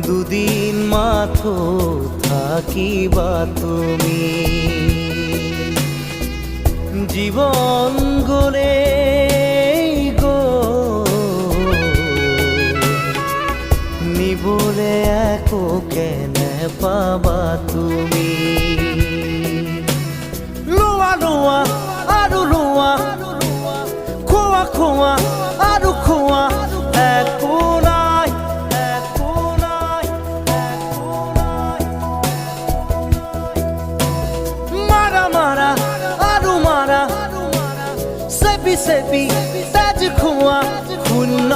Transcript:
দুদিন মাথো থাকিবা তুমি জীবন গলে গো নিবলে একো কেনে পাবা তুমি লোৱা লোৱা আৰু লোৱা খোৱা খোৱা আৰু খোৱা একো নাই একো নাই একো নাই মাৰা মাৰা আৰু মাৰা চেপি চেপি তেজ খোৱা শূন্য